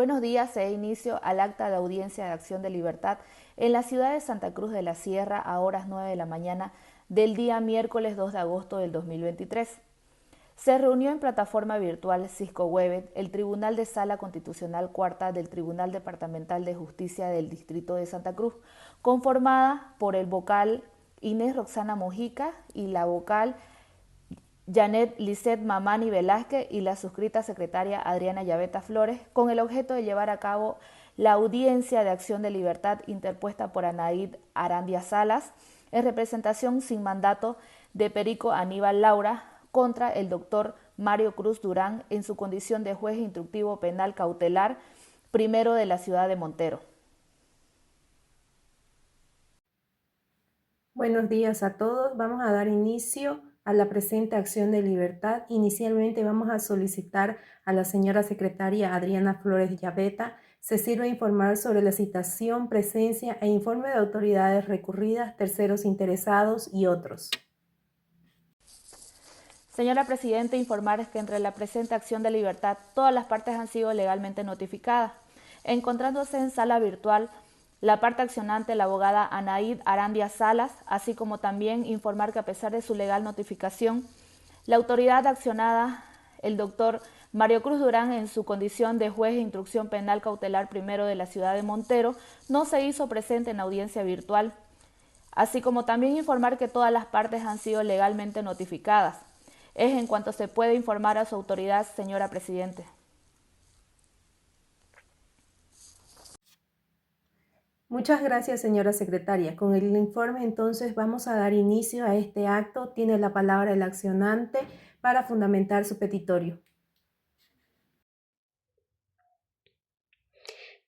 Buenos días, se da inicio al acta de audiencia de acción de libertad en la ciudad de Santa Cruz de la Sierra a horas 9 de la mañana del día miércoles 2 de agosto del 2023. Se reunió en plataforma virtual Cisco Webex el Tribunal de Sala Constitucional Cuarta del Tribunal Departamental de Justicia del Distrito de Santa Cruz, conformada por el vocal Inés Roxana Mojica y la vocal Janet Lisset Mamani Velázquez y la suscrita secretaria Adriana Llaveta Flores, con el objeto de llevar a cabo la audiencia de acción de libertad interpuesta por Anaid Arandia Salas, en representación sin mandato de Perico Aníbal Laura, contra el doctor Mario Cruz Durán en su condición de juez instructivo penal cautelar primero de la ciudad de Montero. Buenos días a todos. Vamos a dar inicio a la presente acción de libertad. Inicialmente vamos a solicitar a la señora secretaria Adriana Flores Llaveta se sirva a informar sobre la citación, presencia e informe de autoridades recurridas, terceros interesados y otros. Señora Presidenta, informar que entre la presente acción de libertad todas las partes han sido legalmente notificadas. Encontrándose en sala virtual la parte accionante, la abogada Anaid Arandia Salas, así como también informar que a pesar de su legal notificación, la autoridad accionada, el doctor Mario Cruz Durán, en su condición de juez de instrucción penal cautelar primero de la ciudad de Montero, no se hizo presente en la audiencia virtual, así como también informar que todas las partes han sido legalmente notificadas. Es en cuanto se puede informar a su autoridad, señora Presidente. Muchas gracias, señora secretaria. Con el informe, entonces, vamos a dar inicio a este acto. Tiene la palabra el accionante para fundamentar su petitorio.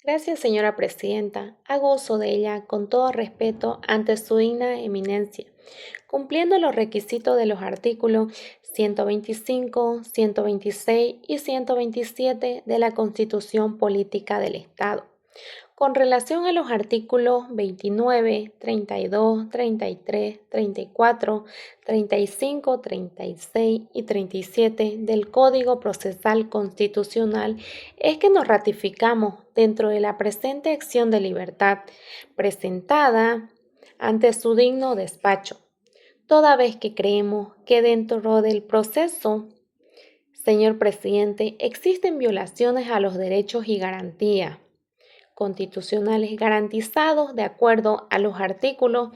Gracias, señora presidenta. Hago uso de ella con todo respeto ante su digna eminencia, cumpliendo los requisitos de los artículos 125, 126 y 127 de la Constitución Política del Estado. Con relación a los artículos 29, 32, 33, 34, 35, 36 y 37 del Código Procesal Constitucional, es que nos ratificamos dentro de la presente acción de libertad presentada ante su digno despacho, toda vez que creemos que dentro del proceso, señor presidente, existen violaciones a los derechos y garantías constitucionales garantizados de acuerdo a los artículos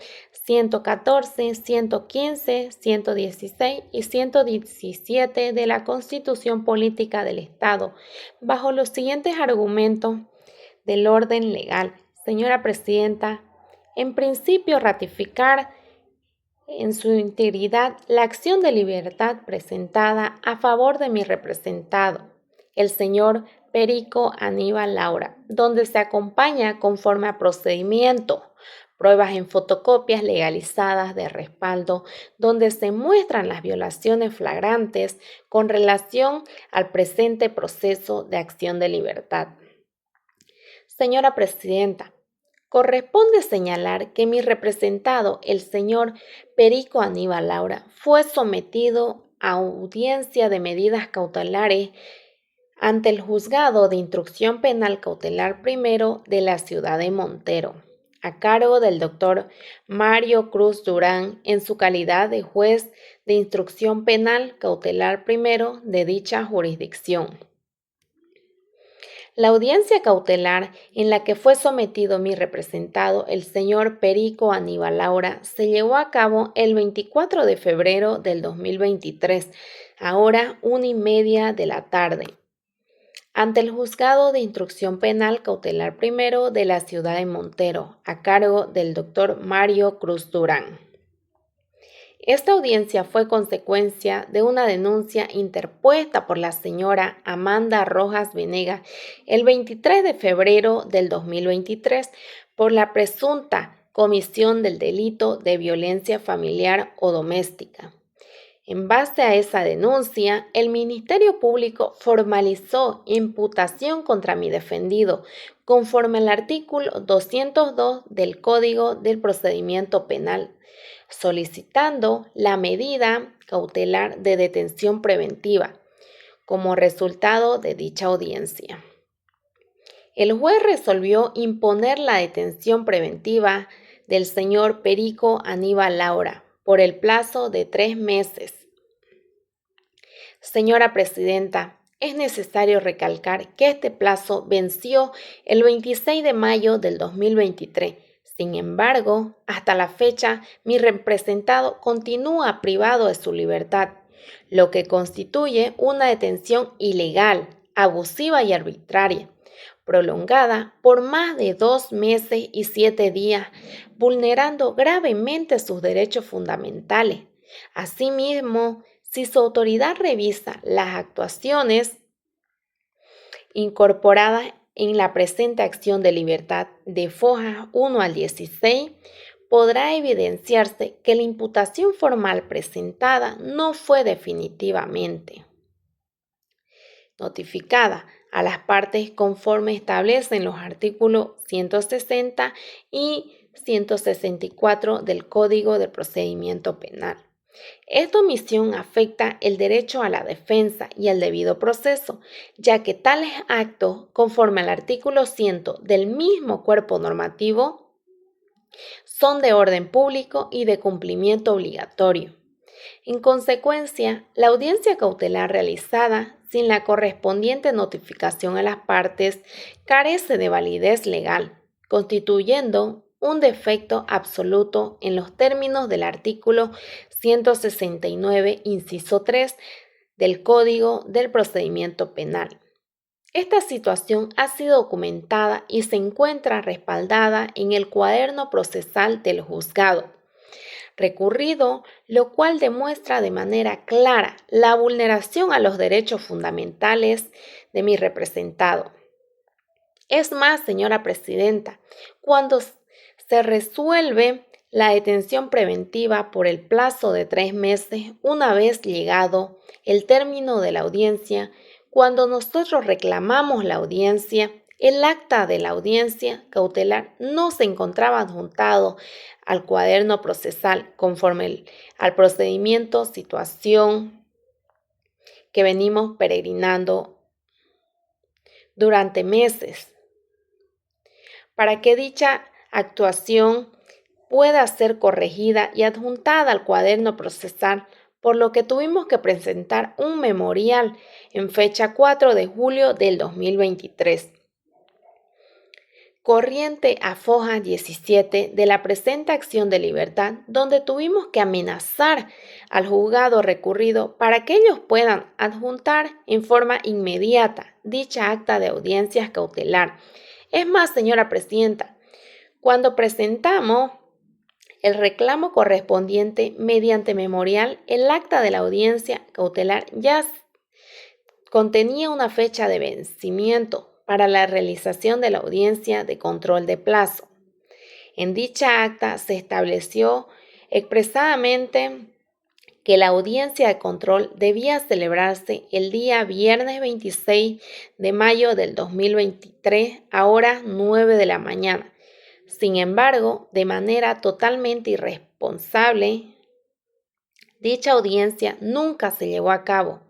114, 115, 116 y 117 de la Constitución Política del Estado, bajo los siguientes argumentos del orden legal. Señora Presidenta, en principio ratificar en su integridad la acción de libertad presentada a favor de mi representado, el señor Perico Aníbal Laura, donde se acompaña conforme a procedimiento, pruebas en fotocopias legalizadas de respaldo, donde se muestran las violaciones flagrantes con relación al presente proceso de acción de libertad. Señora Presidenta, corresponde señalar que mi representado, el señor Perico Aníbal Laura, fue sometido a audiencia de medidas cautelares ante el Juzgado de Instrucción Penal Cautelar primero de la ciudad de Montero, a cargo del doctor Mario Cruz Durán, en su calidad de juez de Instrucción Penal Cautelar primero de dicha jurisdicción. La audiencia cautelar en la que fue sometido mi representado, el señor Perico Aníbal Laura, se llevó a cabo el 24 de febrero del 2023, a hora 1:30 de la tarde, ante el Juzgado de Instrucción Penal Cautelar primero de la ciudad de Montero, a cargo del doctor Mario Cruz Durán. Esta audiencia fue consecuencia de una denuncia interpuesta por la señora Amanda Rojas Venegas el 23 de febrero del 2023 por la presunta comisión del delito de violencia familiar o doméstica. En base a esa denuncia, el Ministerio Público formalizó imputación contra mi defendido, conforme al artículo 202 del Código del Procedimiento Penal, solicitando la medida cautelar de detención preventiva como resultado de dicha audiencia. el juez resolvió imponer la detención preventiva del señor Perico Aníbal Laura por el plazo de 3 meses. Señora Presidenta, es necesario recalcar que este plazo venció el 26 de mayo del 2023. Sin embargo, hasta la fecha, mi representado continúa privado de su libertad, lo que constituye una detención ilegal, abusiva y arbitraria, prolongada por más de 2 meses y 7 días, vulnerando gravemente sus derechos fundamentales. Asimismo, si su autoridad revisa las actuaciones incorporadas en la presente acción de libertad de fojas 1 al 16, podrá evidenciarse que la imputación formal presentada no fue definitivamente notificada a las partes conforme establecen los artículos 160 y 164 del Código de Procedimiento Penal. Esta omisión afecta el derecho a la defensa y al debido proceso, ya que tales actos, conforme al artículo 100 del mismo cuerpo normativo, son de orden público y de cumplimiento obligatorio. En consecuencia, la audiencia cautelar realizada sin la correspondiente notificación a las partes carece de validez legal, constituyendo un defecto absoluto en los términos del artículo 169, inciso 3 del Código del Procedimiento Penal. Esta situación ha sido documentada y se encuentra respaldada en el cuaderno procesal del juzgado recurrido, lo cual demuestra de manera clara la vulneración a los derechos fundamentales de mi representado. Es más, señora Presidenta, cuando se resuelve la detención preventiva por el plazo de 3 meses, una vez llegado el término de la audiencia, cuando nosotros reclamamos la audiencia, el acta de la audiencia cautelar no se encontraba adjuntado al cuaderno procesal conforme al procedimiento, situación que venimos peregrinando durante meses. Para que dicha actuación pueda ser corregida y adjuntada al cuaderno procesal, por lo que tuvimos que presentar un memorial en fecha 4 de julio del 2023. Corriente a foja 17 de la presente acción de libertad, donde tuvimos que amenazar al juzgado recurrido para que ellos puedan adjuntar en forma inmediata dicha acta de audiencias cautelar. Es más, señora Presidenta, cuando presentamos el reclamo correspondiente mediante memorial, el acta de la audiencia cautelar ya contenía una fecha de vencimiento para la realización de la audiencia de control de plazo. En dicha acta se estableció expresadamente que la audiencia de control debía celebrarse el día viernes 26 de mayo del 2023 a horas 9 de la mañana. Sin embargo, de manera totalmente irresponsable, dicha audiencia nunca se llevó a cabo.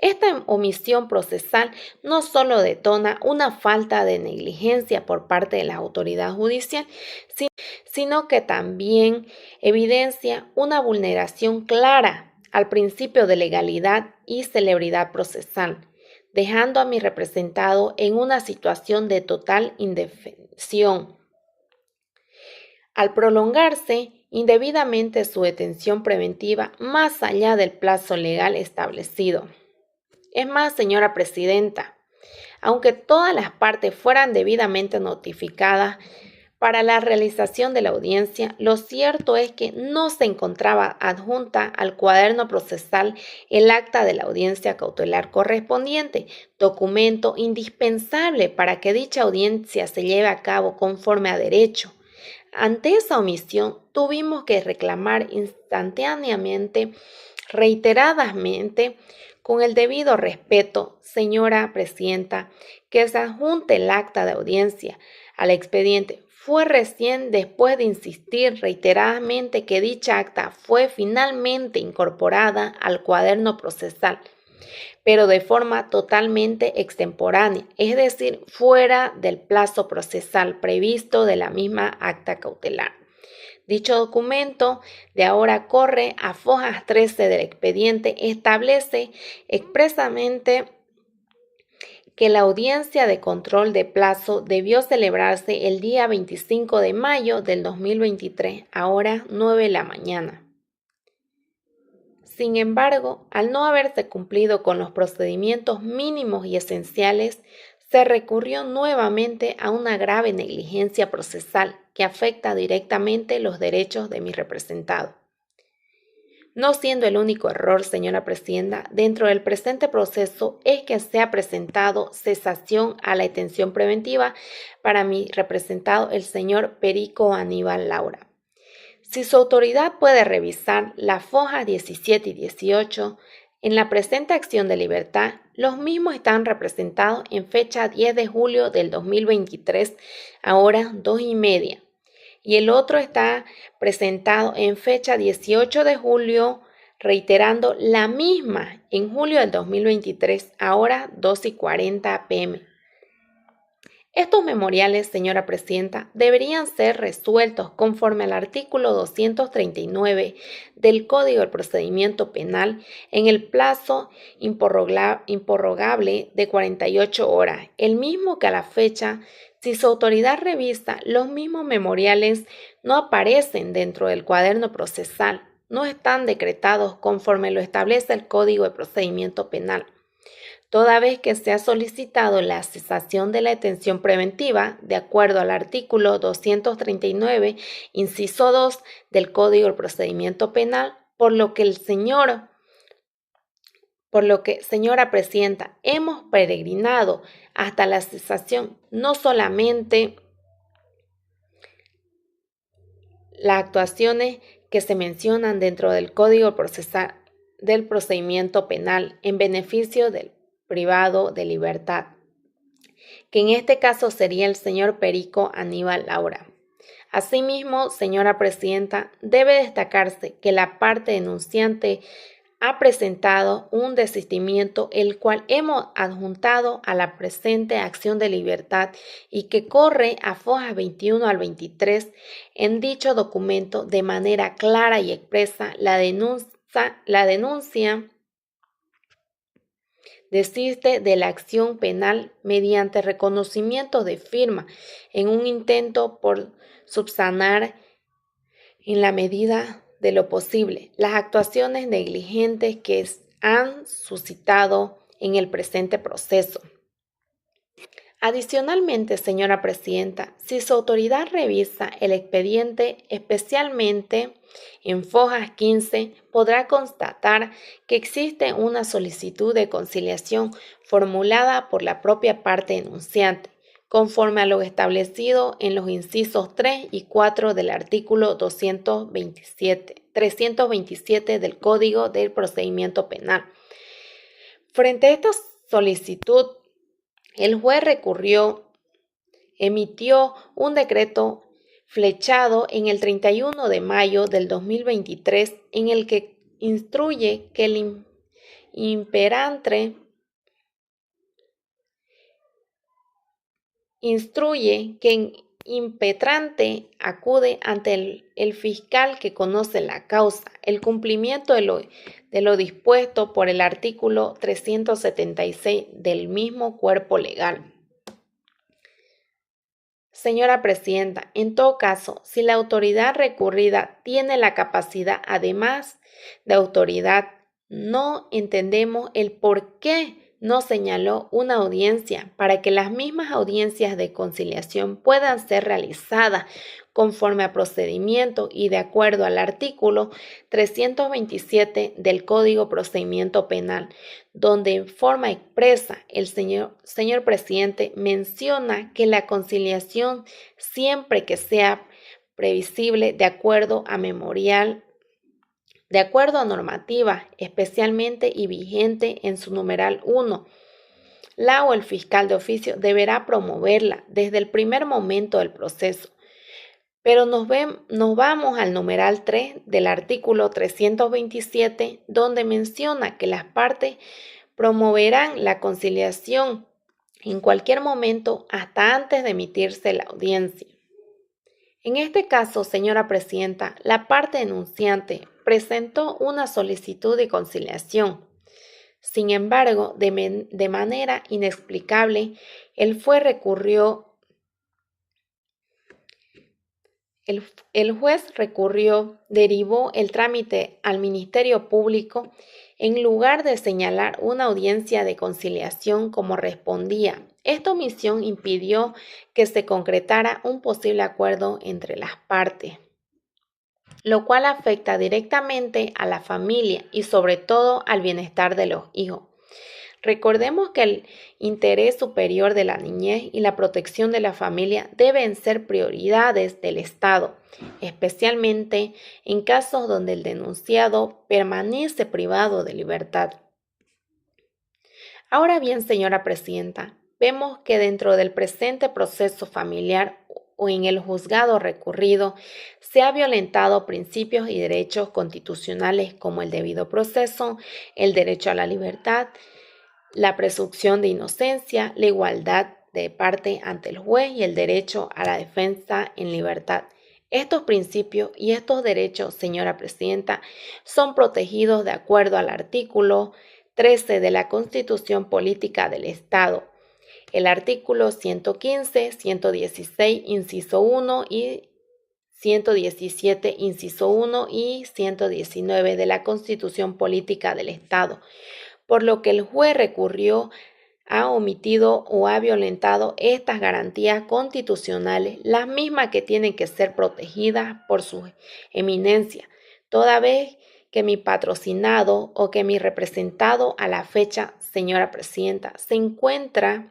Esta omisión procesal no solo detona una falta de negligencia por parte de la autoridad judicial, sino que también evidencia una vulneración clara al principio de legalidad y celeridad procesal, dejando a mi representado en una situación de total indefensión. Al prolongarse indebidamente su detención preventiva más allá del plazo legal establecido. Es más, señora Presidenta, aunque todas las partes fueran debidamente notificadas para la realización de la audiencia, lo cierto es que no se encontraba adjunta al cuaderno procesal el acta de la audiencia cautelar correspondiente, documento indispensable para que dicha audiencia se lleve a cabo conforme a derecho. Ante esa omisión, tuvimos que reclamar instantáneamente, reiteradamente, con el debido respeto, señora Presidenta, que se adjunte el acta de audiencia al expediente. Fue recién después de insistir reiteradamente que dicha acta fue finalmente incorporada al cuaderno procesal. pero de forma totalmente extemporánea, es decir, fuera del plazo procesal previsto de la misma acta cautelar. Dicho documento de ahora corre a fojas 13 del expediente, establece expresamente que la audiencia de control de plazo debió celebrarse el día 25 de mayo del 2023, a horas 9 de la mañana. Sin embargo, al no haberse cumplido con los procedimientos mínimos y esenciales, se recurrió nuevamente a una grave negligencia procesal que afecta directamente los derechos de mi representado. No siendo el único error, señora Presidenta, dentro del presente proceso es que se ha presentado cesación a la detención preventiva para mi representado, el señor Perico Aníbal Laura. Si su autoridad puede revisar las fojas 17 y 18, en la presente acción de libertad, los mismos están representados en fecha 10 de julio del 2023 a horas 2:30, y el otro está presentado en fecha 18 de julio, reiterando la misma en julio del 2023 a horas 2:40 p.m. Estos memoriales, señora Presidenta, deberían ser resueltos conforme al artículo 239 del Código del Procedimiento Penal en el plazo improrrogable de 48 horas, el mismo que a la fecha. Si su autoridad revisa, los mismos memoriales no aparecen dentro del cuaderno procesal, no están decretados conforme lo establece el Código de Procedimiento Penal, toda vez que se ha solicitado la cesación de la detención preventiva de acuerdo al artículo 239, inciso 2 del Código del Procedimiento Penal, por lo que, señora Presidenta, hemos peregrinado hasta la cesación, no solamente las actuaciones que se mencionan dentro del Código Procesal del Procedimiento Penal en beneficio del privado de libertad, que en este caso sería el señor Perico Aníbal Laura. Asimismo, señora Presidenta, debe destacarse que la parte denunciante ha presentado un desistimiento, el cual hemos adjuntado a la presente acción de libertad y que corre a fojas 21 al 23. En dicho documento, de manera clara y expresa, la denuncia desiste de la acción penal mediante reconocimiento de firma en un intento por subsanar en la medida de lo posible las actuaciones negligentes que han suscitado en el presente proceso. Adicionalmente, señora Presidenta, si su autoridad revisa el expediente, especialmente en fojas 15, podrá constatar que existe una solicitud de conciliación formulada por la propia parte denunciante, conforme a lo establecido en los incisos 3 y 4 del artículo 327 del Código del Procedimiento Penal. Frente a esta solicitud, el juez emitió un decreto flechado en el 31 de mayo del 2023 en el que instruye que el impetrante acude ante el fiscal que conoce la causa, el cumplimiento de lo dispuesto por el artículo 376 del mismo cuerpo legal. Señora Presidenta, en todo caso, si la autoridad recurrida tiene la capacidad, además de autoridad, no entendemos el por qué no señaló una audiencia para que las mismas audiencias de conciliación puedan ser realizadas conforme a procedimiento y de acuerdo al artículo 327 del Código Procedimiento Penal, donde en forma expresa el señor presidente menciona que la conciliación, siempre que sea previsible de acuerdo a normativa especialmente y vigente en su numeral 1, la o el fiscal de oficio deberá promoverla desde el primer momento del proceso. Pero nos vamos al numeral 3 del artículo 327, donde menciona que las partes promoverán la conciliación en cualquier momento hasta antes de emitirse la audiencia. En este caso, señora Presidenta, la parte denunciante presentó una solicitud de conciliación. Sin embargo, de manera inexplicable, el juez derivó el trámite al Ministerio Público en lugar de señalar una audiencia de conciliación como respondía. Esta omisión impidió que se concretara un posible acuerdo entre las partes, lo cual afecta directamente a la familia y sobre todo al bienestar de los hijos. Recordemos que el interés superior de la niñez y la protección de la familia deben ser prioridades del Estado, especialmente en casos donde el denunciado permanece privado de libertad. Ahora bien, señora Presidenta, vemos que dentro del presente proceso familiar o en el juzgado recurrido se ha violentado principios y derechos constitucionales como el debido proceso, el derecho a la libertad, la presunción de inocencia, la igualdad de parte ante el juez y el derecho a la defensa en libertad. Estos principios y estos derechos, señora Presidenta, son protegidos de acuerdo al artículo 13 de la Constitución Política del Estado, el artículo 115, 116, inciso 1 y 117, inciso 1 y 119 de la Constitución Política del Estado, por lo que el juez recurrió ha omitido o ha violentado estas garantías constitucionales, las mismas que tienen que ser protegidas por su eminencia, toda vez que mi patrocinado o que mi representado a la fecha, señora Presidenta, se encuentra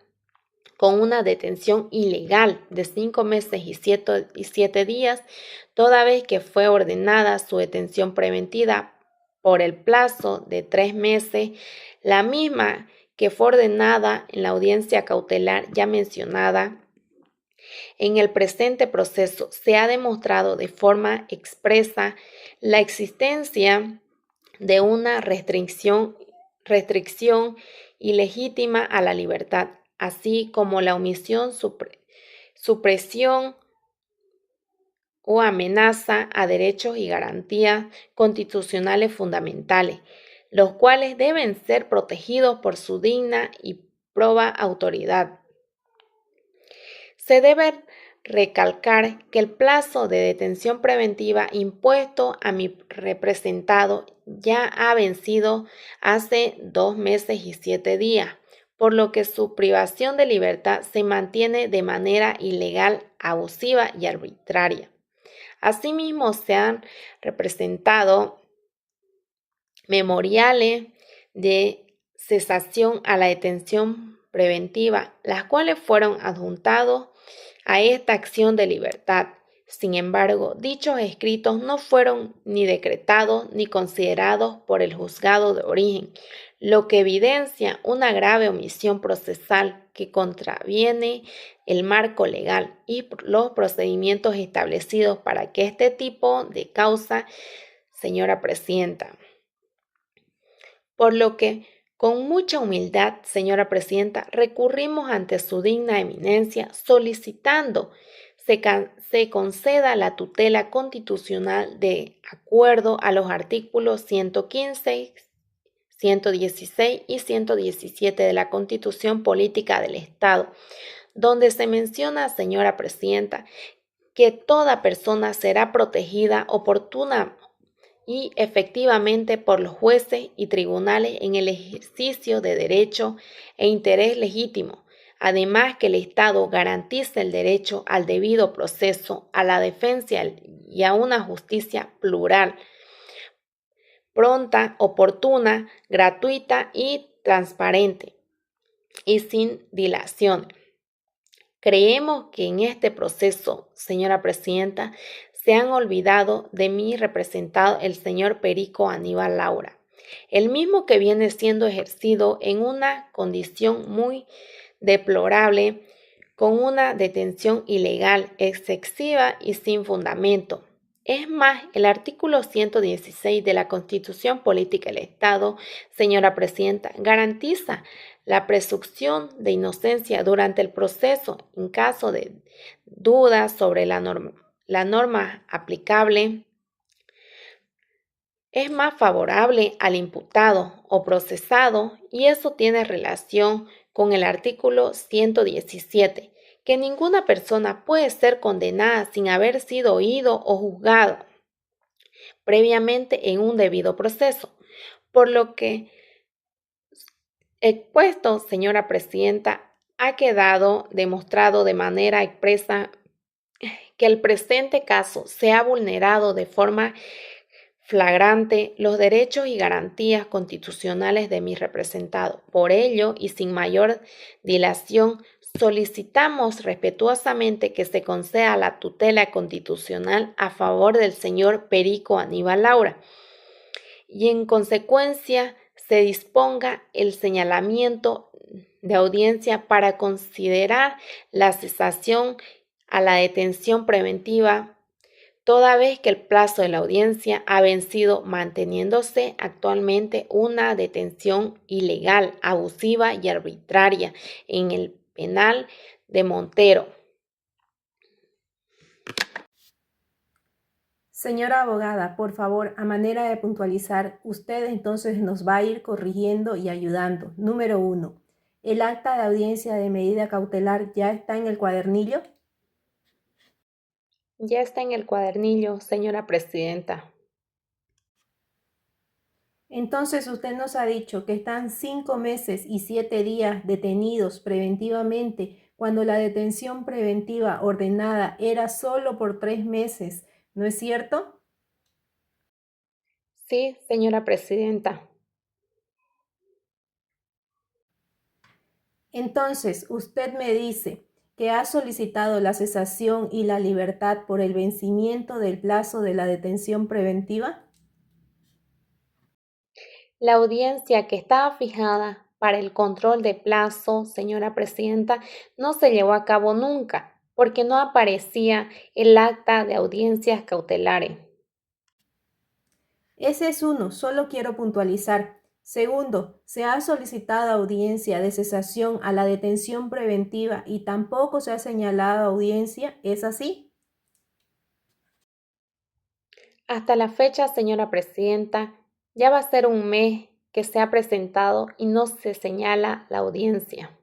con una detención ilegal de 5 meses y 7 días, toda vez que fue ordenada su detención preventiva por el plazo de 3 meses, la misma que fue ordenada en la audiencia cautelar ya mencionada. En el presente proceso se ha demostrado de forma expresa la existencia de una restricción ilegítima a la libertad, así como la omisión, supresión o amenaza a derechos y garantías constitucionales fundamentales, los cuales deben ser protegidos por su digna y proba autoridad. Se debe recalcar que el plazo de detención preventiva impuesto a mi representado ya ha vencido hace 2 meses y 7 días, por lo que su privación de libertad se mantiene de manera ilegal, abusiva y arbitraria. Asimismo, se han representado memoriales de cesación a la detención preventiva, las cuales fueron adjuntados a esta acción de libertad. Sin embargo, dichos escritos no fueron ni decretados ni considerados por el juzgado de origen, lo que evidencia una grave omisión procesal que contraviene el marco legal y los procedimientos establecidos para que este tipo de causa, señora Presidenta. Por lo que, con mucha humildad, señora Presidenta, recurrimos ante su digna eminencia solicitando se conceda la tutela constitucional de acuerdo a los artículos 115, 116 y 117 de la Constitución Política del Estado, donde se menciona, señora Presidenta, que toda persona será protegida oportuna y efectivamente por los jueces y tribunales en el ejercicio de derecho e interés legítimo. Además que el Estado garantiza el derecho al debido proceso, a la defensa y a una justicia plural, pronta, oportuna, gratuita y transparente y sin dilación. Creemos que en este proceso, señora Presidenta, se han olvidado de mi representado, el señor Perico Aníbal Laura, el mismo que viene siendo ejercido en una condición muy deplorable, con una detención ilegal, excesiva y sin fundamento. Es más, el artículo 116 de la Constitución Política del Estado, señora Presidenta, garantiza la presunción de inocencia durante el proceso en caso de dudas sobre la norma aplicable. Es más favorable al imputado o procesado y eso tiene relación con el artículo 117, que ninguna persona puede ser condenada sin haber sido oído o juzgado previamente en un debido proceso. Por lo que expuesto, señora Presidenta, ha quedado demostrado de manera expresa que el presente caso se ha vulnerado de forma flagrante los derechos y garantías constitucionales de mi representado. Por ello, y sin mayor dilación, solicitamos respetuosamente que se conceda la tutela constitucional a favor del señor Perico Aníbal Laura y en consecuencia se disponga el señalamiento de audiencia para considerar la cesación a la detención preventiva toda vez que el plazo de la audiencia ha vencido, manteniéndose actualmente una detención ilegal, abusiva y arbitraria en el penal de Montero. Señora abogada, por favor, a manera de puntualizar, usted entonces nos va a ir corrigiendo y ayudando. Número 1. ¿El acta de audiencia de medida cautelar ya está en el cuadernillo? Ya está en el cuadernillo, señora Presidenta. Entonces usted nos ha dicho que están 5 meses y 7 días detenidos preventivamente cuando la detención preventiva ordenada era solo por 3 meses, ¿no es cierto? Sí, señora Presidenta. Entonces usted me dice que ha solicitado la cesación y la libertad por el vencimiento del plazo de la detención preventiva. La audiencia que estaba fijada para el control de plazo, señora Presidenta, no se llevó a cabo nunca, porque no aparecía el acta de audiencias cautelares. Ese es uno, solo quiero puntualizar. Segundo, se ha solicitado audiencia de cesación a la detención preventiva y tampoco se ha señalado audiencia, ¿es así? Hasta la fecha, señora Presidenta, ya va a ser un mes que se ha presentado y no se señala la audiencia.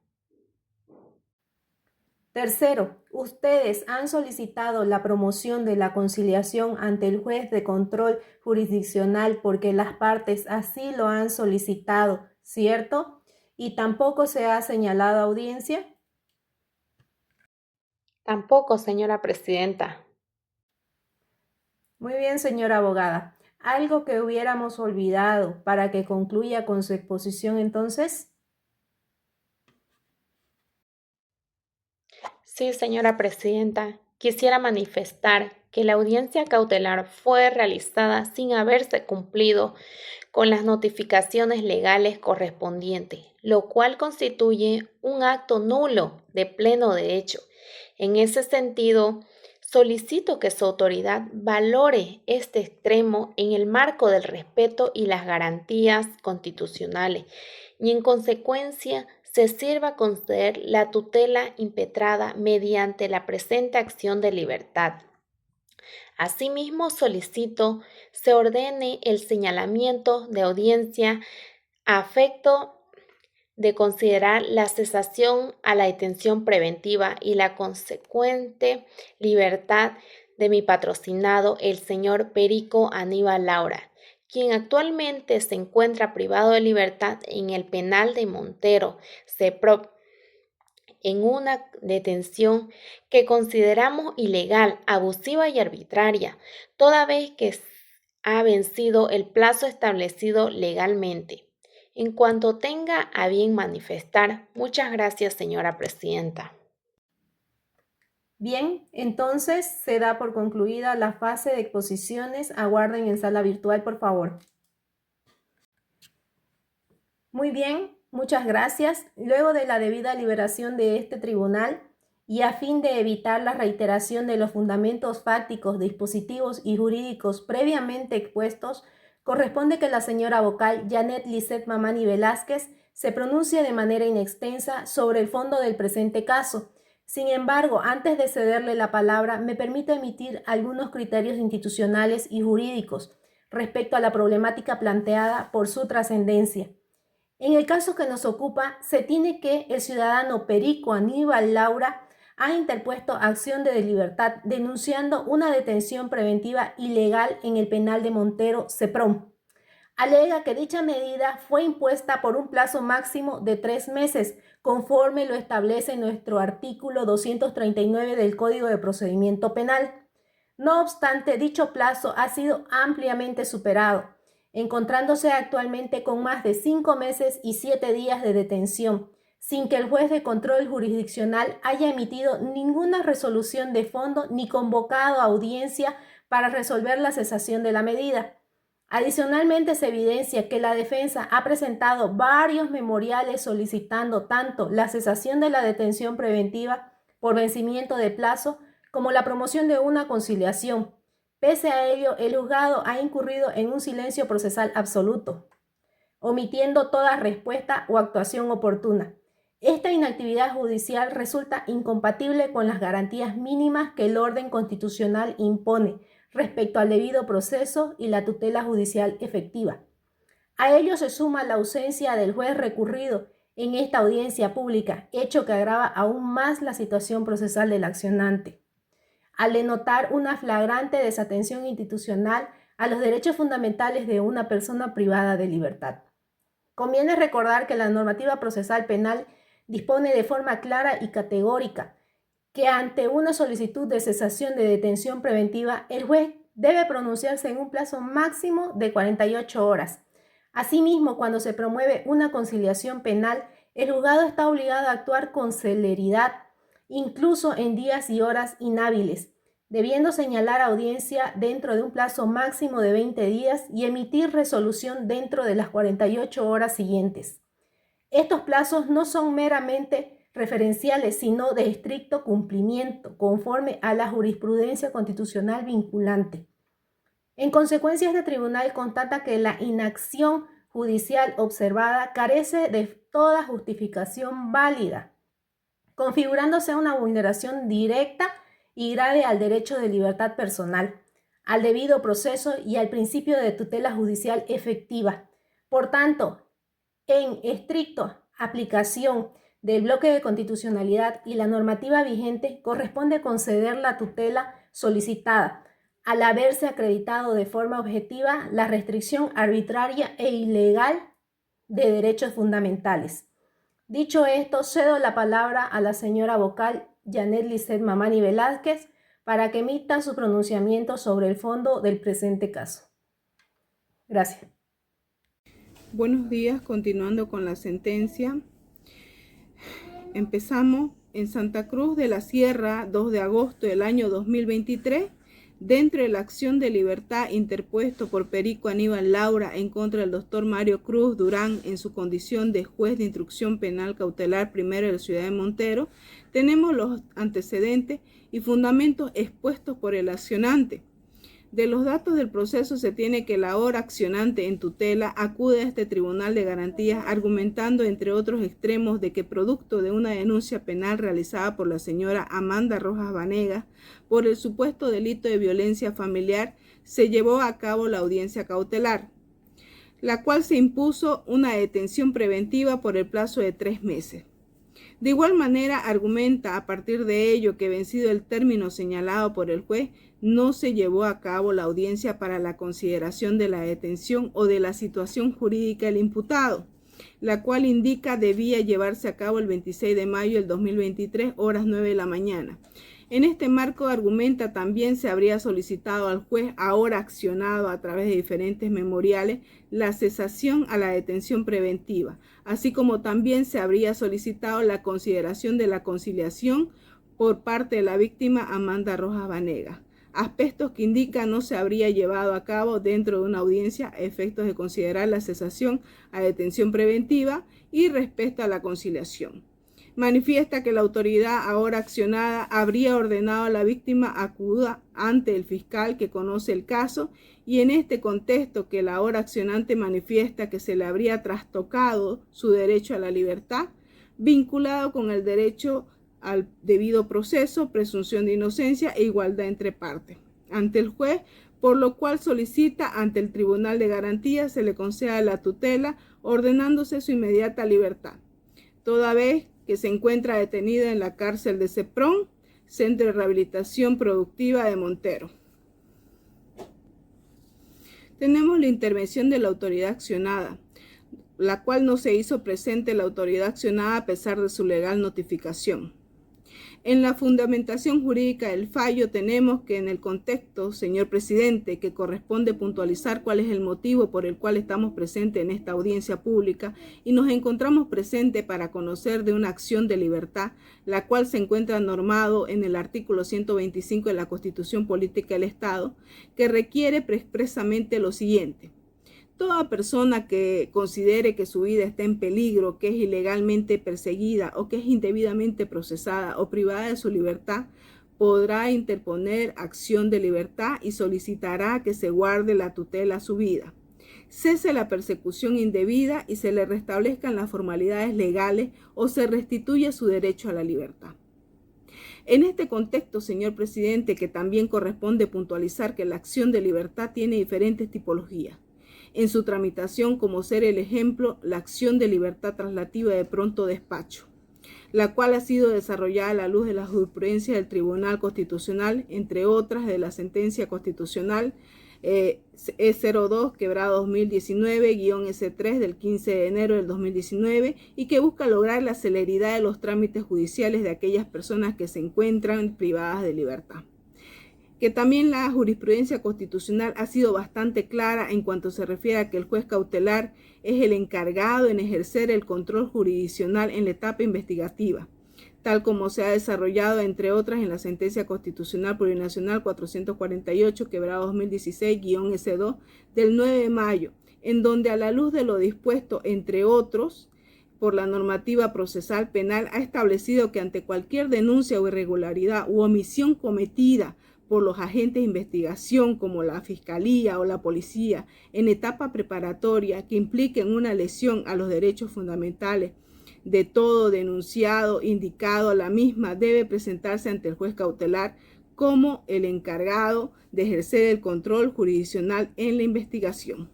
Tercero, ustedes han solicitado la promoción de la conciliación ante el juez de control jurisdiccional porque las partes así lo han solicitado, ¿cierto? Y tampoco se ha señalado audiencia. Tampoco, señora Presidenta. Muy bien, señora abogada. ¿Algo que hubiéramos olvidado para que concluya con su exposición entonces? Sí, señora Presidenta, quisiera manifestar que la audiencia cautelar fue realizada sin haberse cumplido con las notificaciones legales correspondientes, lo cual constituye un acto nulo de pleno derecho. En ese sentido, solicito que su autoridad valore este extremo en el marco del respeto y las garantías constitucionales y en consecuencia se sirva a conceder la tutela impetrada mediante la presente acción de libertad. Asimismo, solicito se ordene el señalamiento de audiencia a efecto de considerar la cesación a la detención preventiva y la consecuente libertad de mi patrocinado, el señor Perico Aníbal Laura, quien actualmente se encuentra privado de libertad en el penal de Montero, CEPROP, en una detención que consideramos ilegal, abusiva y arbitraria, toda vez que ha vencido el plazo establecido legalmente. En cuanto tenga a bien manifestar, muchas gracias, señora Presidenta. Bien, entonces se da por concluida la fase de exposiciones. Aguarden en sala virtual, por favor. Muy bien, muchas gracias. Luego de la debida liberación de este tribunal, y a fin de evitar la reiteración de los fundamentos fácticos, dispositivos y jurídicos previamente expuestos, corresponde que la señora vocal Janet Lisset Mamani Velázquez se pronuncie de manera inextensa sobre el fondo del presente caso. Sin embargo, antes de cederle la palabra, me permito emitir algunos criterios institucionales y jurídicos respecto a la problemática planteada por su trascendencia. En el caso que nos ocupa, se tiene que el ciudadano Perico Aníbal Laura ha interpuesto acción de libertad denunciando una detención preventiva ilegal en el penal de Montero, CEPROM. Alega que dicha medida fue impuesta por un plazo máximo de 3 meses, conforme lo establece nuestro artículo 239 del Código de Procedimiento Penal. No obstante, dicho plazo ha sido ampliamente superado, encontrándose actualmente con más de 5 meses y 7 días de detención, sin que el juez de control jurisdiccional haya emitido ninguna resolución de fondo ni convocado a audiencia para resolver la cesación de la medida. Adicionalmente, se evidencia que la defensa ha presentado varios memoriales solicitando tanto la cesación de la detención preventiva por vencimiento de plazo como la promoción de una conciliación. Pese a ello, el juzgado ha incurrido en un silencio procesal absoluto, omitiendo toda respuesta o actuación oportuna. Esta inactividad judicial resulta incompatible con las garantías mínimas que el orden constitucional impone respecto al debido proceso y la tutela judicial efectiva. A ello se suma la ausencia del juez recurrido en esta audiencia pública, hecho que agrava aún más la situación procesal del accionante, al denotar una flagrante desatención institucional a los derechos fundamentales de una persona privada de libertad. Conviene recordar que la normativa procesal penal dispone de forma clara y categórica que ante una solicitud de cesación de detención preventiva, el juez debe pronunciarse en un plazo máximo de 48 horas. Asimismo, cuando se promueve una conciliación penal, el juzgado está obligado a actuar con celeridad, incluso en días y horas inhábiles, debiendo señalar audiencia dentro de un plazo máximo de 20 días y emitir resolución dentro de las 48 horas siguientes. Estos plazos no son meramente referenciales, sino de estricto cumplimiento, conforme a la jurisprudencia constitucional vinculante. En consecuencia, este tribunal constata que la inacción judicial observada carece de toda justificación válida, configurándose una vulneración directa y grave al derecho de libertad personal, al debido proceso y al principio de tutela judicial efectiva. Por tanto, en estricto aplicación del bloque de constitucionalidad y la normativa vigente, corresponde conceder la tutela solicitada, al haberse acreditado de forma objetiva la restricción arbitraria e ilegal de derechos fundamentales. Dicho esto, cedo la palabra a la señora vocal Janet Lisset Mamani Velázquez para que emita su pronunciamiento sobre el fondo del presente caso. Gracias. Buenos días, continuando con la sentencia. Empezamos en Santa Cruz de la Sierra, 2 de agosto del año 2023, dentro de la acción de libertad interpuesto por Perico Aníbal Laura en contra del doctor Mario Cruz Durán en su condición de juez de instrucción penal cautelar primero de la ciudad de Montero, tenemos los antecedentes y fundamentos expuestos por el accionante. De los datos del proceso se tiene que la ahora accionante en tutela acude a este tribunal de garantías argumentando, entre otros extremos, de que producto de una denuncia penal realizada por la señora Amanda Rojas Vanegas por el supuesto delito de violencia familiar, se llevó a cabo la audiencia cautelar, la cual se impuso una detención preventiva por el plazo de 3 meses. De igual manera, argumenta a partir de ello que, vencido el término señalado por el juez, no se llevó a cabo la audiencia para la consideración de la detención o de la situación jurídica del imputado, la cual indica debía llevarse a cabo el 26 de mayo del 2023, horas 9 de la mañana. En este marco, argumenta, también se habría solicitado al juez, ahora accionado a través de diferentes memoriales, la cesación a la detención preventiva, así como también se habría solicitado la consideración de la conciliación por parte de la víctima Amanda Rojas Vanegas, aspectos que indica no se habría llevado a cabo dentro de una audiencia a efectos de considerar la cesación a detención preventiva y respecto a la conciliación. manifiesta que la autoridad ahora accionada habría ordenado a la víctima acuda ante el fiscal que conoce el caso, y en este contexto que la ahora accionante manifiesta que se le habría trastocado su derecho a la libertad, vinculado con el derecho al debido proceso, presunción de inocencia e igualdad entre partes ante el juez, por lo cual solicita ante el Tribunal de Garantías se le conceda la tutela, ordenándose su inmediata libertad, toda vez que se encuentra detenida en la cárcel de CEPRON, Centro de Rehabilitación Productiva de Montero. Tenemos la intervención de la autoridad accionada, la cual no se hizo presente la autoridad accionada a pesar de su legal notificación. En la fundamentación jurídica del fallo tenemos que en el contexto, señor presidente, que corresponde puntualizar cuál es el motivo por el cual estamos presentes en esta audiencia pública y nos encontramos presentes para conocer de una acción de libertad, la cual se encuentra normado en el artículo 125 de la Constitución Política del Estado, que requiere expresamente lo siguiente. Toda persona que considere que su vida está en peligro, que es ilegalmente perseguida o que es indebidamente procesada o privada de su libertad, podrá interponer acción de libertad y solicitará que se guarde la tutela a su vida. Cese la persecución indebida y se le restablezcan las formalidades legales o se restituya su derecho a la libertad. En este contexto, señor presidente, que también corresponde puntualizar que la acción de libertad tiene diferentes tipologías. En su tramitación, como ser el ejemplo, la acción de libertad traslativa de pronto despacho, la cual ha sido desarrollada a la luz de la jurisprudencia del Tribunal Constitucional, entre otras de la sentencia constitucional E02/2019-S3 del 15 de enero del 2019 y que busca lograr la celeridad de los trámites judiciales de aquellas personas que se encuentran privadas de libertad. Que también la jurisprudencia constitucional ha sido bastante clara en cuanto se refiere a que el juez cautelar es el encargado en ejercer el control jurisdiccional en la etapa investigativa, tal como se ha desarrollado, entre otras, en la sentencia constitucional plurinacional 448/2016-S2 del 9 de mayo, en donde a la luz de lo dispuesto, entre otros, por la normativa procesal penal, ha establecido que ante cualquier denuncia o irregularidad u omisión cometida por los agentes de investigación como la Fiscalía o la Policía en etapa preparatoria que impliquen una lesión a los derechos fundamentales de todo denunciado indicado a la misma, debe presentarse ante el juez cautelar como el encargado de ejercer el control jurisdiccional en la investigación.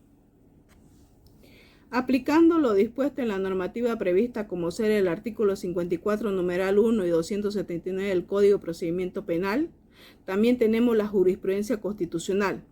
Aplicando lo dispuesto en la normativa prevista como ser el artículo 54, numeral 1 y 279 del Código de Procedimiento Penal, también tenemos la jurisprudencia constitucional,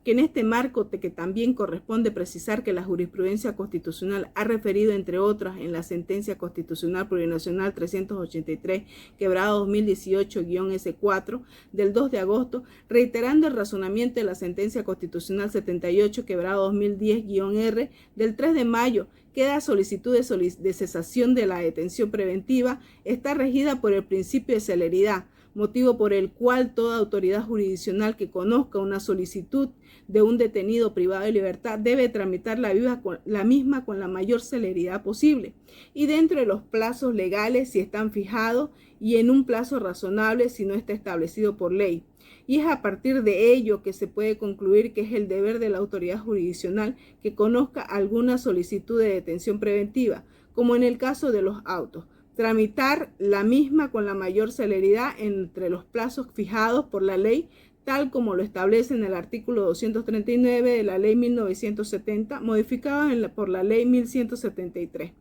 que en este marco que también corresponde precisar que la jurisprudencia constitucional ha referido, entre otras, en la sentencia constitucional plurinacional 383/2018-S4 del 2 de agosto, reiterando el razonamiento de la sentencia constitucional 78/2010-R del 3 de mayo, que da solicitud de cesación de la detención preventiva, está regida por el principio de celeridad, motivo por el cual toda autoridad jurisdiccional que conozca una solicitud de un detenido privado de libertad debe tramitar la misma con la mayor celeridad posible y dentro de los plazos legales si están fijados y en un plazo razonable si no está establecido por ley. Y es a partir de ello que se puede concluir que es el deber de la autoridad jurisdiccional que conozca alguna solicitud de detención preventiva, como en el caso de los autos, tramitar la misma con la mayor celeridad entre los plazos fijados por la ley, tal como lo establece en el artículo 239 de la ley 1970, modificada por la ley 1173.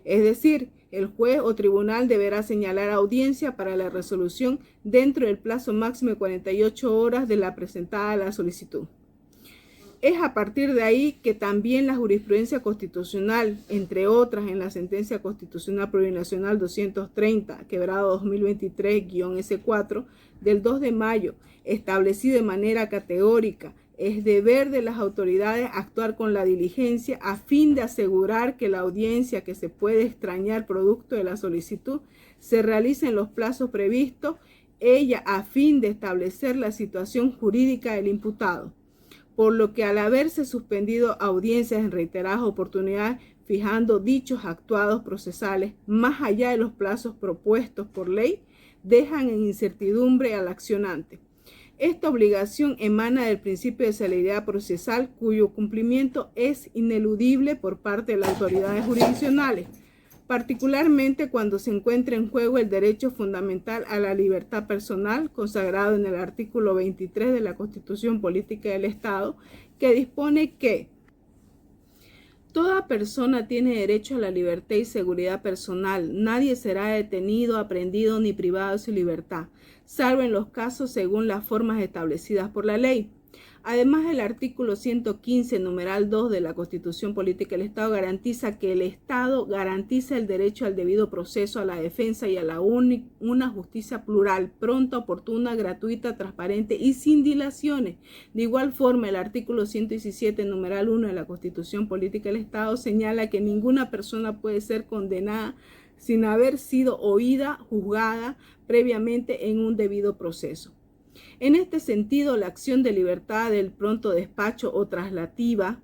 Es decir, el juez o tribunal deberá señalar audiencia para la resolución dentro del plazo máximo de 48 horas de la presentada la solicitud. Es a partir de ahí que también la jurisprudencia constitucional, entre otras en la sentencia constitucional plurinacional 230/2023-S4 del 2 de mayo, establecido de manera categórica, es deber de las autoridades actuar con la diligencia a fin de asegurar que la audiencia que se puede extrañar producto de la solicitud se realice en los plazos previstos, ella a fin de establecer la situación jurídica del imputado. Por lo que al haberse suspendido audiencias en reiteradas oportunidades, fijando dichos actuados procesales más allá de los plazos propuestos por ley, dejan en incertidumbre al accionante. Esta obligación emana del principio de celeridad procesal, cuyo cumplimiento es ineludible por parte de las autoridades jurisdiccionales, particularmente cuando se encuentra en juego el derecho fundamental a la libertad personal, consagrado en el artículo 23 de la Constitución Política del Estado, que dispone que toda persona tiene derecho a la libertad y seguridad personal. Nadie será detenido, aprehendido ni privado de su libertad, salvo en los casos según las formas establecidas por la ley. Además, el artículo 115, numeral 2 de la Constitución Política del Estado garantiza que el Estado garantiza el derecho al debido proceso, a la defensa y a una justicia plural, pronta, oportuna, gratuita, transparente y sin dilaciones. De igual forma, el artículo 117, numeral 1 de la Constitución Política del Estado señala que ninguna persona puede ser condenada sin haber sido oída, juzgada previamente en un debido proceso. En este sentido, la acción de libertad del pronto despacho o traslativa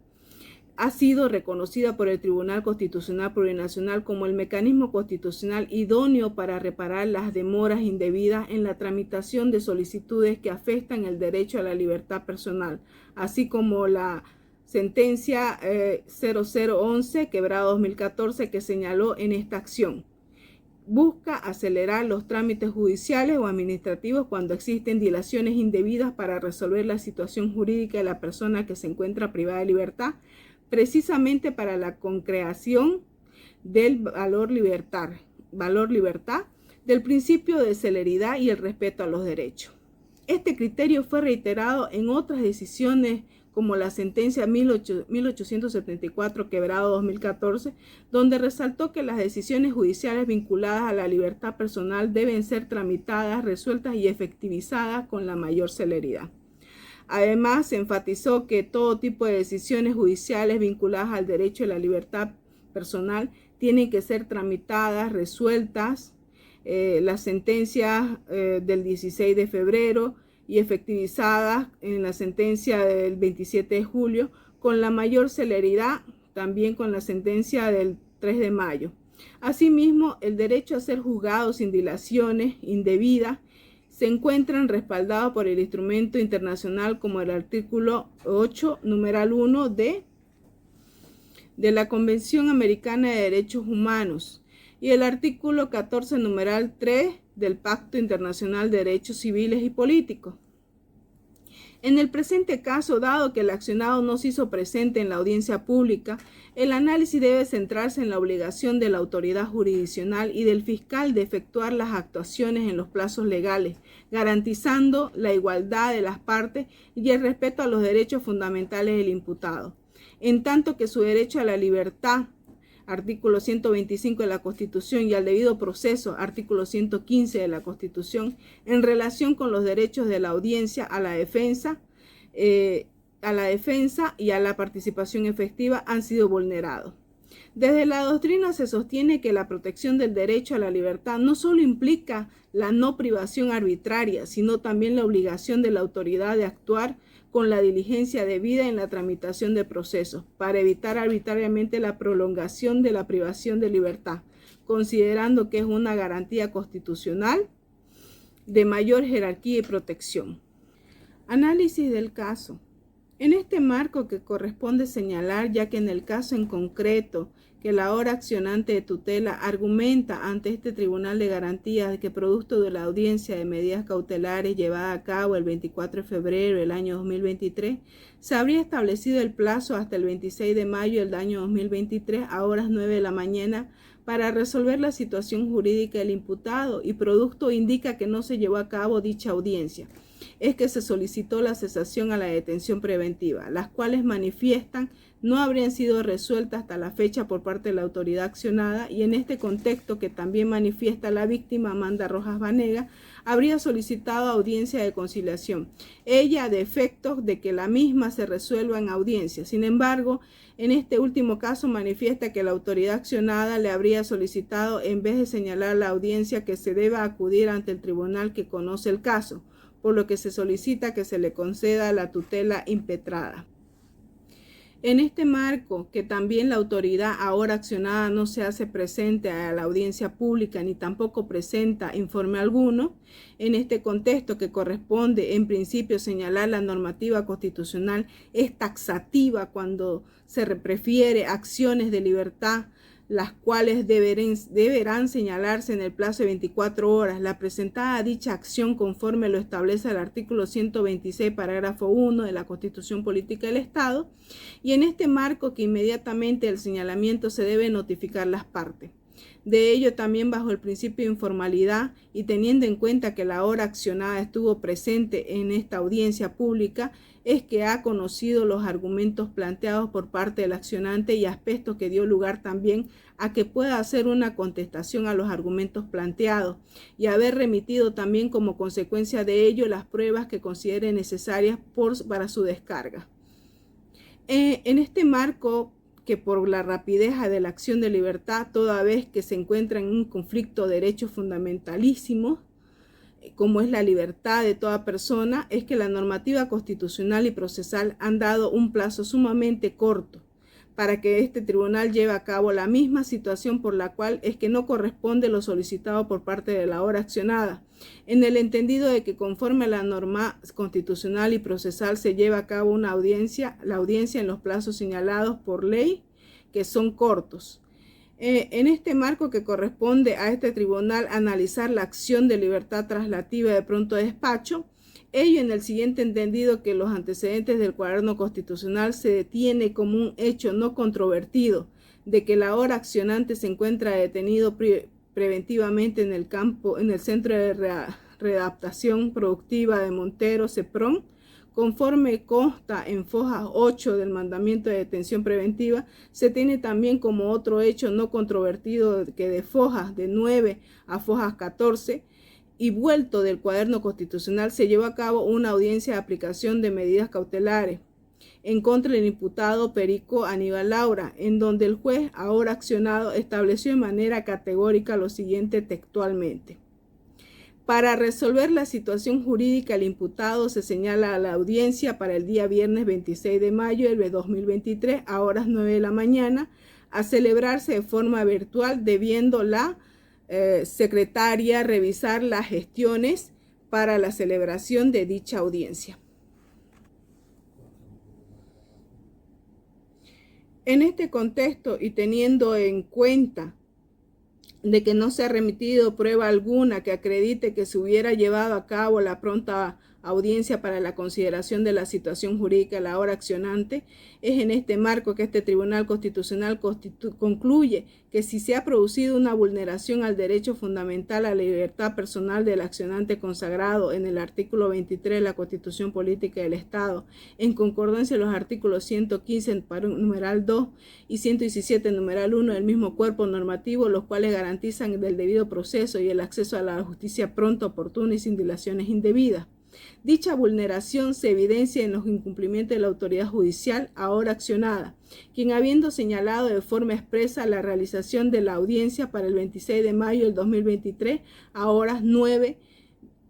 ha sido reconocida por el Tribunal Constitucional Plurinacional como el mecanismo constitucional idóneo para reparar las demoras indebidas en la tramitación de solicitudes que afectan el derecho a la libertad personal, así como la sentencia 0011/2014 que señaló en esta acción. Busca acelerar los trámites judiciales o administrativos cuando existen dilaciones indebidas para resolver la situación jurídica de la persona que se encuentra privada de libertad, precisamente para la concreación del valor libertad, del principio de celeridad y el respeto a los derechos. Este criterio fue reiterado en otras decisiones como la sentencia 1874/2014, donde resaltó que las decisiones judiciales vinculadas a la libertad personal deben ser tramitadas, resueltas y efectivizadas con la mayor celeridad. Además, se enfatizó que todo tipo de decisiones judiciales vinculadas al derecho a la libertad personal tienen que ser tramitadas, resueltas, las sentencias del 16 de febrero, y efectivizadas en la sentencia del 27 de julio, con la mayor celeridad, también con la sentencia del 3 de mayo. Asimismo, el derecho a ser juzgado sin dilaciones indebidas se encuentran respaldados por el instrumento internacional como el artículo 8, numeral 1 de la Convención Americana de Derechos Humanos y el artículo 14, numeral 3 del Pacto Internacional de Derechos Civiles y Políticos. En el presente caso, dado que el accionado no se hizo presente en la audiencia pública, el análisis debe centrarse en la obligación de la autoridad jurisdiccional y del fiscal de efectuar las actuaciones en los plazos legales, garantizando la igualdad de las partes y el respeto a los derechos fundamentales del imputado, en tanto que su derecho a la libertad, artículo 125 de la Constitución, y al debido proceso, artículo 115 de la Constitución, en relación con los derechos de la audiencia a la defensa y a la participación efectiva, han sido vulnerados. Desde la doctrina se sostiene que la protección del derecho a la libertad no solo implica la no privación arbitraria, sino también la obligación de la autoridad de actuar con la diligencia debida en la tramitación de procesos para evitar arbitrariamente la prolongación de la privación de libertad, considerando que es una garantía constitucional de mayor jerarquía y protección. Análisis del caso. En este marco que corresponde señalar, ya que en el caso en concreto que la ahora accionante de tutela argumenta ante este Tribunal de Garantías que producto de la audiencia de medidas cautelares llevada a cabo el 24 de febrero del año 2023, se habría establecido el plazo hasta el 26 de mayo del año 2023 a horas 9 de la mañana para resolver la situación jurídica del imputado, y producto indica que no se llevó a cabo dicha audiencia, es que se solicitó la cesación a la detención preventiva, las cuales manifiestan no habrían sido resueltas hasta la fecha por parte de la autoridad accionada, y en este contexto que también manifiesta la víctima Amanda Rojas Vanega, habría solicitado audiencia de conciliación, ella a efectos de que la misma se resuelva en audiencia. Sin embargo, en este último caso manifiesta que la autoridad accionada le habría solicitado, en vez de señalar la audiencia, que se deba acudir ante el tribunal que conoce el caso, por lo que se solicita que se le conceda la tutela impetrada. En este marco, que también la autoridad ahora accionada no se hace presente a la audiencia pública ni tampoco presenta informe alguno, en este contexto que corresponde en principio señalar la normativa constitucional es taxativa cuando se prefiere acciones de libertad, las cuales deberán señalarse en el plazo de 24 horas. La presentada dicha acción conforme lo establece el artículo 126, parágrafo 1 de la Constitución Política del Estado, y en este marco que inmediatamente el señalamiento se debe notificar las partes. De ello también bajo el principio de informalidad y teniendo en cuenta que la hora accionada estuvo presente en esta audiencia pública, es que ha conocido los argumentos planteados por parte del accionante y aspectos que dio lugar también a que pueda hacer una contestación a los argumentos planteados y haber remitido también como consecuencia de ello las pruebas que considere necesarias para su descarga. En este marco, que por la rapidez de la acción de libertad, toda vez que se encuentra en un conflicto de derechos fundamentalísimos, como es la libertad de toda persona, es que la normativa constitucional y procesal han dado un plazo sumamente corto para que este tribunal lleve a cabo la misma situación, por la cual es que no corresponde lo solicitado por parte de la hora accionada, en el entendido de que conforme a la norma constitucional y procesal se lleva a cabo la audiencia en los plazos señalados por ley, que son cortos. En este marco que corresponde a este tribunal analizar la acción de libertad traslativa de pronto despacho, ello en el siguiente entendido que los antecedentes del cuaderno constitucional se detiene como un hecho no controvertido de que la hora accionante se encuentra detenido preventivamente en el Centro de Readaptación Productiva de Montero, CEPRON, conforme consta en foja 8 del mandamiento de detención preventiva. Se tiene también como otro hecho no controvertido que de fojas de 9 a fojas 14 y vuelto del cuaderno constitucional se llevó a cabo una audiencia de aplicación de medidas cautelares en contra del imputado Perico Aníbal Laura, en donde el juez ahora accionado estableció de manera categórica lo siguiente textualmente. Para resolver la situación jurídica, el imputado se señala a la audiencia para el día viernes 26 de mayo del 2023 a horas 9 de la mañana a celebrarse de forma virtual, debiendo la secretaria revisar las gestiones para la celebración de dicha audiencia. En este contexto y teniendo en cuenta de que no se ha remitido prueba alguna que acredite que se hubiera llevado a cabo la pronta audiencia para la consideración de la situación jurídica de la hora accionante, es en este marco que este Tribunal Constitucional concluye que si se ha producido una vulneración al derecho fundamental a la libertad personal del accionante consagrado en el artículo 23 de la Constitución Política del Estado, en concordancia los artículos 115 numeral 2 y 117 numeral 1 del mismo cuerpo normativo, los cuales garantizan el debido proceso y el acceso a la justicia pronta, oportuna y sin dilaciones indebidas. Dicha vulneración se evidencia en los incumplimientos de la autoridad judicial ahora accionada, quien habiendo señalado de forma expresa la realización de la audiencia para el 26 de mayo del 2023 a horas 9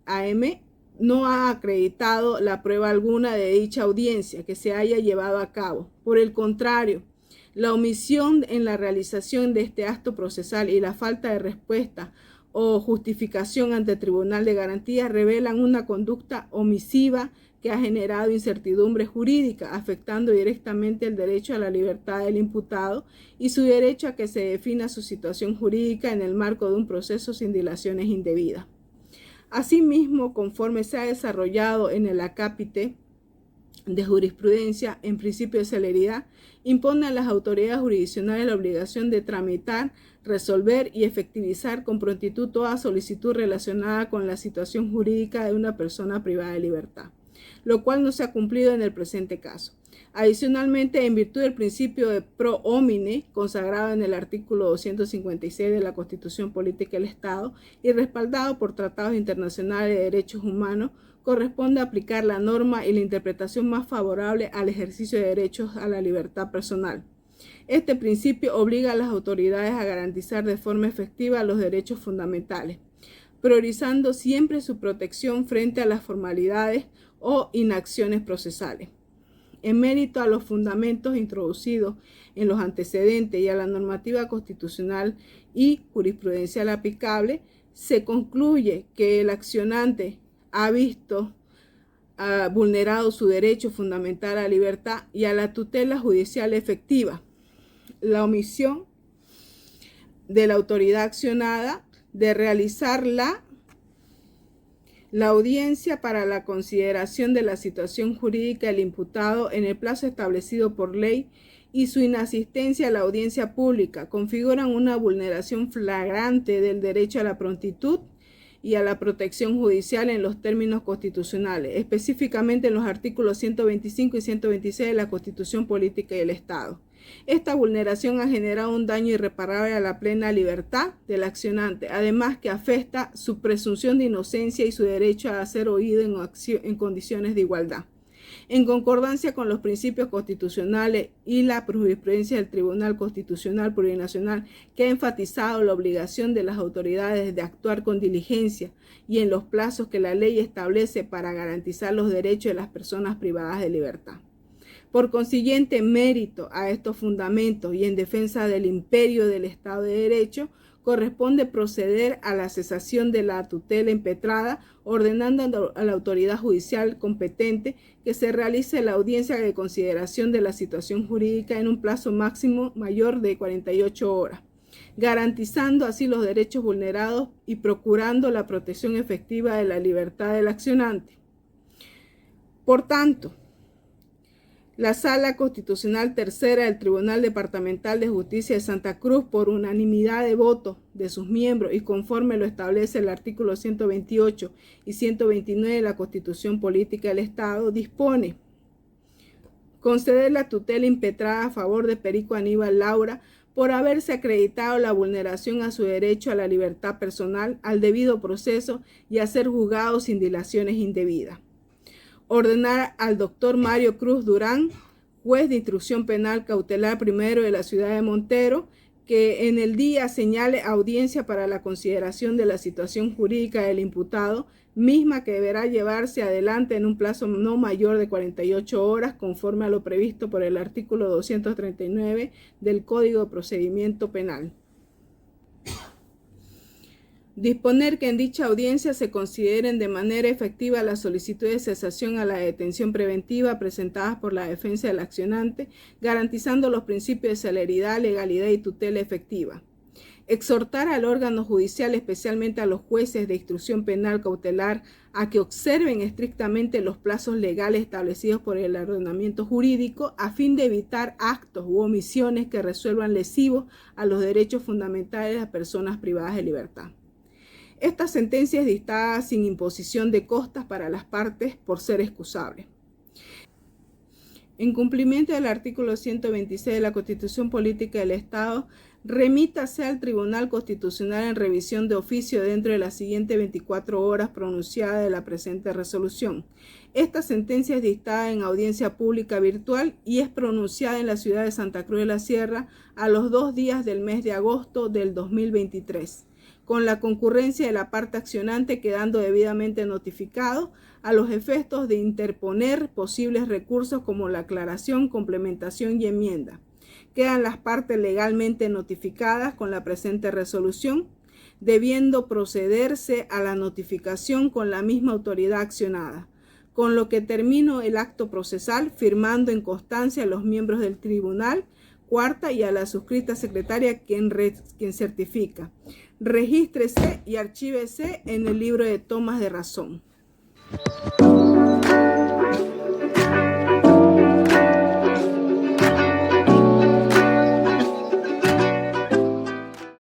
a.m., no ha acreditado la prueba alguna de dicha audiencia que se haya llevado a cabo. Por el contrario, la omisión en la realización de este acto procesal y la falta de respuesta o justificación ante el Tribunal de Garantía revelan una conducta omisiva que ha generado incertidumbre jurídica, afectando directamente el derecho a la libertad del imputado y su derecho a que se defina su situación jurídica en el marco de un proceso sin dilaciones indebidas. Asimismo, conforme se ha desarrollado en el acápite de jurisprudencia en principio de celeridad, impone a las autoridades jurisdiccionales la obligación de tramitar, resolver y efectivizar con prontitud toda solicitud relacionada con la situación jurídica de una persona privada de libertad, lo cual no se ha cumplido en el presente caso. Adicionalmente, en virtud del principio de pro homine, consagrado en el artículo 256 de la Constitución Política del Estado y respaldado por tratados internacionales de derechos humanos, corresponde aplicar la norma y la interpretación más favorable al ejercicio de derechos a la libertad personal. Este principio obliga a las autoridades a garantizar de forma efectiva los derechos fundamentales, priorizando siempre su protección frente a las formalidades o inacciones procesales. En mérito a los fundamentos introducidos en los antecedentes y a la normativa constitucional y jurisprudencial aplicable, se concluye que el accionante ha visto vulnerado su derecho fundamental a la libertad y a la tutela judicial efectiva. La omisión de la autoridad accionada de realizar la audiencia para la consideración de la situación jurídica del imputado en el plazo establecido por ley y su inasistencia a la audiencia pública configuran una vulneración flagrante del derecho a la prontitud y a la protección judicial en los términos constitucionales, específicamente en los artículos 125 y 126 de la Constitución Política y del Estado. Esta vulneración ha generado un daño irreparable a la plena libertad del accionante, además que afecta su presunción de inocencia y su derecho a ser oído en condiciones de igualdad. En concordancia con los principios constitucionales y la jurisprudencia del Tribunal Constitucional Plurinacional, que ha enfatizado la obligación de las autoridades de actuar con diligencia y en los plazos que la ley establece para garantizar los derechos de las personas privadas de libertad. Por consiguiente, en mérito a estos fundamentos y en defensa del imperio del Estado de Derecho, corresponde proceder a la cesación de la tutela impetrada, ordenando a la autoridad judicial competente que se realice la audiencia de consideración de la situación jurídica en un plazo máximo mayor de 48 horas, garantizando así los derechos vulnerados y procurando la protección efectiva de la libertad del accionante. Por tanto, la Sala Constitucional Tercera del Tribunal Departamental de Justicia de Santa Cruz, por unanimidad de votos de sus miembros y conforme lo establece el artículo 128 y 129 de la Constitución Política del Estado, dispone conceder la tutela impetrada a favor de Perico Aníbal Laura por haberse acreditado la vulneración a su derecho a la libertad personal, al debido proceso y a ser juzgado sin dilaciones indebidas. Ordenar al doctor Mario Cruz Durán, juez de instrucción penal cautelar primero de la ciudad de Montero, que en el día señale audiencia para la consideración de la situación jurídica del imputado, misma que deberá llevarse adelante en un plazo no mayor de 48 horas, conforme a lo previsto por el artículo 239 del Código de Procedimiento Penal. Disponer que en dicha audiencia se consideren de manera efectiva las solicitudes de cesación a la detención preventiva presentadas por la defensa del accionante, garantizando los principios de celeridad, legalidad y tutela efectiva. Exhortar al órgano judicial, especialmente a los jueces de instrucción penal cautelar, a que observen estrictamente los plazos legales establecidos por el ordenamiento jurídico a fin de evitar actos u omisiones que resuelvan lesivos a los derechos fundamentales de las personas privadas de libertad. Esta sentencia es dictada sin imposición de costas para las partes por ser excusable. En cumplimiento del artículo 126 de la Constitución Política del Estado, remítase al Tribunal Constitucional en revisión de oficio dentro de las siguientes 24 horas pronunciada de la presente resolución. Esta sentencia es dictada en audiencia pública virtual y es pronunciada en la ciudad de Santa Cruz de la Sierra a los 2 días del mes de agosto del 2023. Con la concurrencia de la parte accionante quedando debidamente notificado a los efectos de interponer posibles recursos como la aclaración, complementación y enmienda. Quedan las partes legalmente notificadas con la presente resolución, debiendo procederse a la notificación con la misma autoridad accionada, con lo que termino el acto procesal firmando en constancia a los miembros del tribunal, cuarta, y a la suscrita secretaria quien certifica. Regístrese y archívese en el libro de tomas de razón.